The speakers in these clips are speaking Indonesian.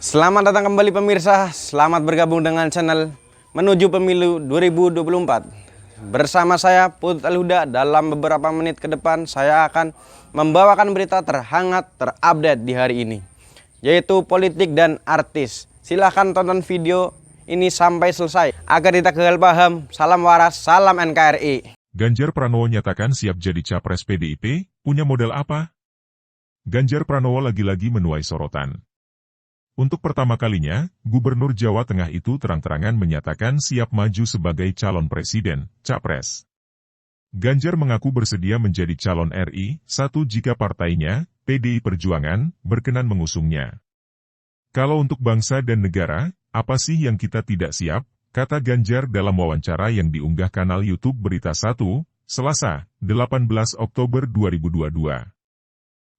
Selamat datang kembali pemirsa, selamat bergabung dengan channel Menuju Pemilu 2024. Bersama saya Putut Al-Huda, dalam beberapa menit ke depan saya akan membawakan berita terhangat terupdate di hari ini, yaitu politik dan artis. Silahkan tonton video ini sampai selesai agar kita gagal paham. Salam waras, salam NKRI. Ganjar Pranowo nyatakan siap jadi capres PDIP, punya modal apa? Ganjar Pranowo lagi-lagi menuai sorotan. Untuk pertama kalinya, Gubernur Jawa Tengah itu terang-terangan menyatakan siap maju sebagai calon presiden, capres. Ganjar mengaku bersedia menjadi calon RI, satu jika partainya, PDI Perjuangan, berkenan mengusungnya. Kalau untuk bangsa dan negara, apa sih yang kita tidak siap? Kata Ganjar dalam wawancara yang diunggah kanal YouTube Berita 1, Selasa, 18 Oktober 2022.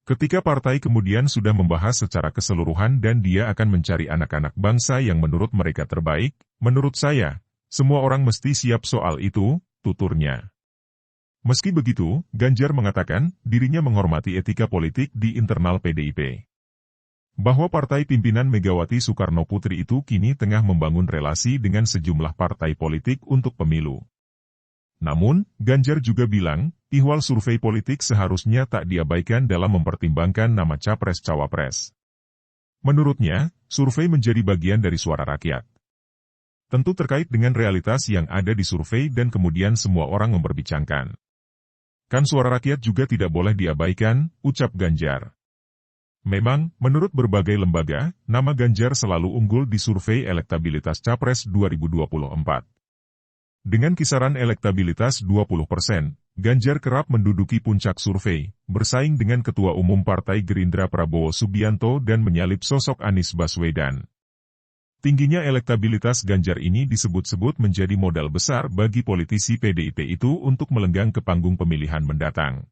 Ketika partai kemudian sudah membahas secara keseluruhan dan dia akan mencari anak-anak bangsa yang menurut mereka terbaik, menurut saya, semua orang mesti siap soal itu, tuturnya. Meski begitu, Ganjar mengatakan dirinya menghormati etika politik di internal PDIP. Bahwa partai pimpinan Megawati Soekarno Putri itu kini tengah membangun relasi dengan sejumlah partai politik untuk pemilu. Namun, Ganjar juga bilang, ihwal survei politik seharusnya tak diabaikan dalam mempertimbangkan nama capres-cawapres. Menurutnya, survei menjadi bagian dari suara rakyat. Tentu terkait dengan realitas yang ada di survei dan kemudian semua orang memperbincangkan. Kan suara rakyat juga tidak boleh diabaikan, ucap Ganjar. Memang, menurut berbagai lembaga, nama Ganjar selalu unggul di survei elektabilitas Capres 2024. Dengan kisaran elektabilitas 20%, Ganjar kerap menduduki puncak survei, bersaing dengan Ketua Umum Partai Gerindra Prabowo Subianto dan menyalip sosok Anies Baswedan. Tingginya elektabilitas Ganjar ini disebut-sebut menjadi modal besar bagi politisi PDIP itu untuk melenggang ke panggung pemilihan mendatang.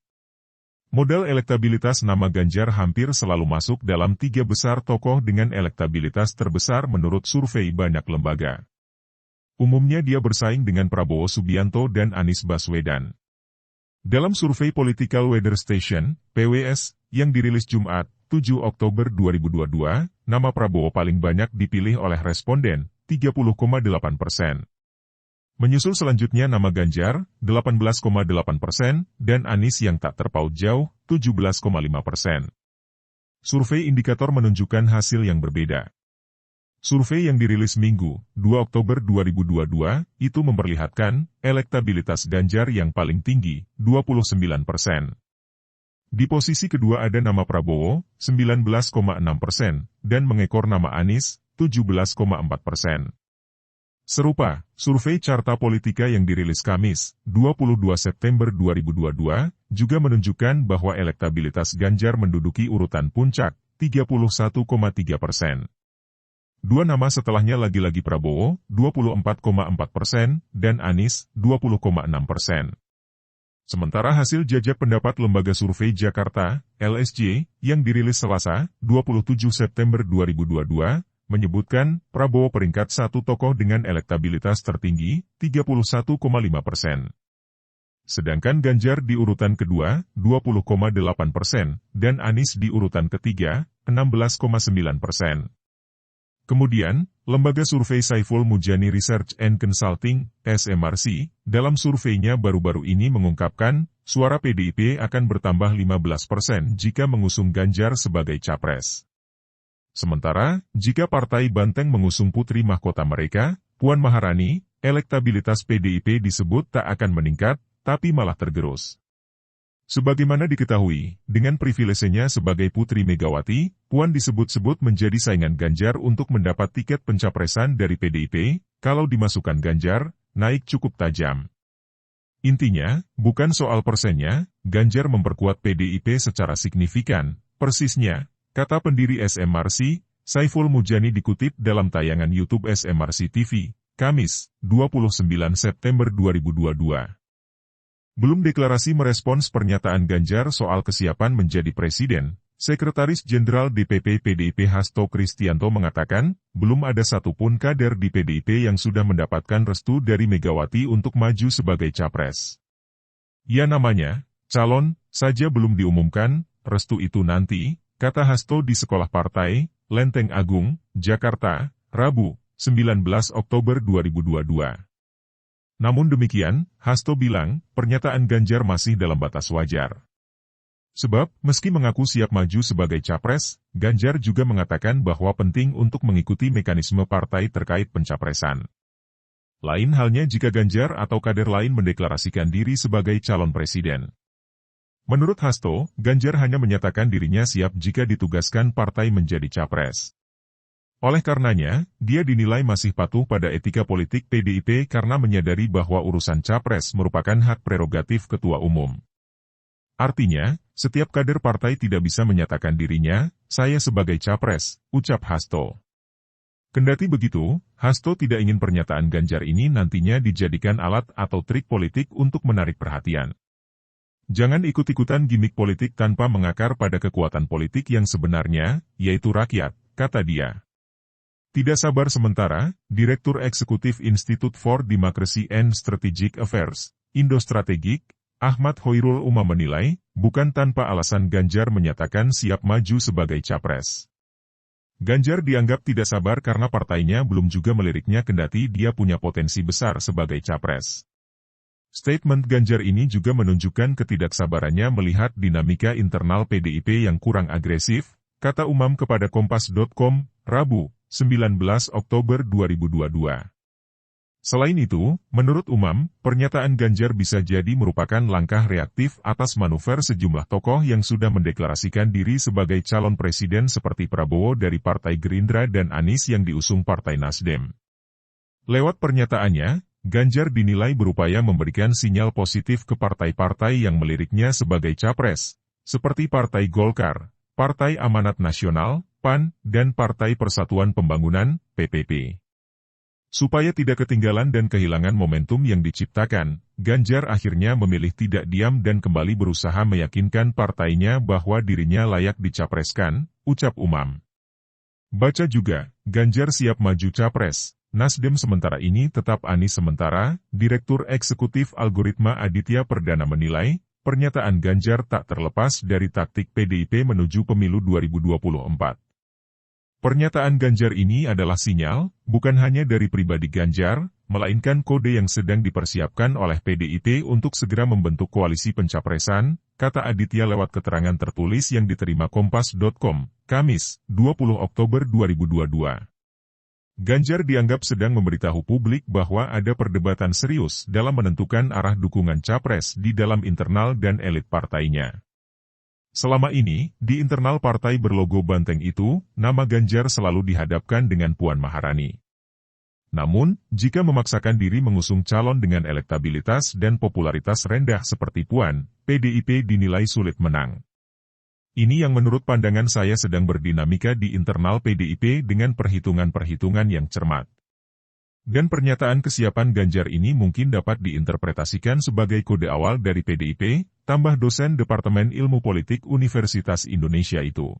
Modal elektabilitas nama Ganjar hampir selalu masuk dalam 3 besar tokoh dengan elektabilitas terbesar menurut survei banyak lembaga. Umumnya dia bersaing dengan Prabowo Subianto dan Anies Baswedan. Dalam survei Political Weather Station, PWS, yang dirilis Jumat, 7 Oktober 2022, nama Prabowo paling banyak dipilih oleh responden, 30,8%. Menyusul selanjutnya nama Ganjar, 18,8%, dan Anies yang tak terpaut jauh, 17,5%. Survei indikator menunjukkan hasil yang berbeda. Survei yang dirilis Minggu, 2 Oktober 2022, itu memperlihatkan elektabilitas Ganjar yang paling tinggi, 29%. Di posisi kedua ada nama Prabowo, 19,6%, dan mengekor nama Anies, 17,4%. Serupa, survei Carta Politika yang dirilis Kamis, 22 September 2022, juga menunjukkan bahwa elektabilitas Ganjar menduduki urutan puncak, 31,3%. Dua nama setelahnya lagi-lagi Prabowo, 24,4%, dan Anies, 20,6%. Sementara hasil jajak pendapat Lembaga Survei Jakarta, LSJ, yang dirilis Selasa, 27 September 2022, menyebutkan Prabowo peringkat satu tokoh dengan elektabilitas tertinggi, 31,5%. Sedangkan Ganjar di urutan kedua, 20,8%, dan Anies di urutan ketiga, 16,9%. Kemudian, Lembaga Survei Saiful Mujani Research and Consulting, SMRC, dalam surveinya baru-baru ini mengungkapkan, suara PDIP akan bertambah 15% jika mengusung Ganjar sebagai capres. Sementara, jika Partai Banteng mengusung putri mahkota mereka, Puan Maharani, elektabilitas PDIP disebut tak akan meningkat, tapi malah tergerus. Sebagaimana diketahui, dengan privilesenya sebagai Putri Megawati, Puan disebut-sebut menjadi saingan Ganjar untuk mendapat tiket pencapresan dari PDIP, kalau dimasukkan Ganjar, naik cukup tajam. Intinya, bukan soal persennya, Ganjar memperkuat PDIP secara signifikan, persisnya, kata pendiri SMRC, Saiful Mujani dikutip dalam tayangan YouTube SMRC TV, Kamis, 29 September 2022. Belum deklarasi merespons pernyataan Ganjar soal kesiapan menjadi presiden, Sekretaris Jenderal DPP PDIP Hasto Kristianto mengatakan, belum ada satupun kader di PDIP yang sudah mendapatkan restu dari Megawati untuk maju sebagai capres. Ya namanya, calon, saja belum diumumkan, restu itu nanti, kata Hasto di sekolah partai, Lenteng Agung, Jakarta, Rabu, 19 Oktober 2022. Namun demikian, Hasto bilang, pernyataan Ganjar masih dalam batas wajar. Sebab, meski mengaku siap maju sebagai capres, Ganjar juga mengatakan bahwa penting untuk mengikuti mekanisme partai terkait pencapresan. Lain halnya jika Ganjar atau kader lain mendeklarasikan diri sebagai calon presiden. Menurut Hasto, Ganjar hanya menyatakan dirinya siap jika ditugaskan partai menjadi capres. Oleh karenanya, dia dinilai masih patuh pada etika politik PDIP karena menyadari bahwa urusan capres merupakan hak prerogatif ketua umum. Artinya, setiap kader partai tidak bisa menyatakan dirinya, saya sebagai capres, ucap Hasto. Kendati begitu, Hasto tidak ingin pernyataan Ganjar ini nantinya dijadikan alat atau trik politik untuk menarik perhatian. Jangan ikut-ikutan gimik politik tanpa mengakar pada kekuatan politik yang sebenarnya, yaitu rakyat, kata dia. Tidak sabar sementara, Direktur Eksekutif Institute for Democracy and Strategic Affairs, Indo-Strategik, Ahmad Hoirul Umam menilai, bukan tanpa alasan Ganjar menyatakan siap maju sebagai capres. Ganjar dianggap tidak sabar karena partainya belum juga meliriknya kendati dia punya potensi besar sebagai capres. Statement Ganjar ini juga menunjukkan ketidaksabarannya melihat dinamika internal PDIP yang kurang agresif, kata Umam kepada Kompas.com, Rabu, 19 Oktober 2022. Selain itu, menurut Umam, pernyataan Ganjar bisa jadi merupakan langkah reaktif atas manuver sejumlah tokoh yang sudah mendeklarasikan diri sebagai calon presiden seperti Prabowo dari Partai Gerindra dan Anies yang diusung Partai Nasdem. Lewat pernyataannya, Ganjar dinilai berupaya memberikan sinyal positif ke partai-partai yang meliriknya sebagai capres, seperti Partai Golkar, Partai Amanat Nasional, PAN, dan Partai Persatuan Pembangunan, PPP. Supaya tidak ketinggalan dan kehilangan momentum yang diciptakan, Ganjar akhirnya memilih tidak diam dan kembali berusaha meyakinkan partainya bahwa dirinya layak dicapreskan, ucap Umam. Baca juga, Ganjar siap maju capres. Nasdem sementara ini tetap Anies sementara, Direktur Eksekutif Algoritma Aditya Perdana menilai, pernyataan Ganjar tak terlepas dari taktik PDIP menuju pemilu 2024. Pernyataan Ganjar ini adalah sinyal, bukan hanya dari pribadi Ganjar, melainkan kode yang sedang dipersiapkan oleh PDIP untuk segera membentuk koalisi pencapresan, kata Aditya lewat keterangan tertulis yang diterima Kompas.com, Kamis, 20 Oktober 2022. Ganjar dianggap sedang memberitahu publik bahwa ada perdebatan serius dalam menentukan arah dukungan capres di dalam internal dan elit partainya. Selama ini, di internal partai berlogo banteng itu, nama Ganjar selalu dihadapkan dengan Puan Maharani. Namun, jika memaksakan diri mengusung calon dengan elektabilitas dan popularitas rendah seperti Puan, PDIP dinilai sulit menang. Ini yang menurut pandangan saya sedang berdinamika di internal PDIP dengan perhitungan-perhitungan yang cermat. Dan pernyataan kesiapan Ganjar ini mungkin dapat diinterpretasikan sebagai kode awal dari PDIP, tambah dosen Departemen Ilmu Politik Universitas Indonesia itu.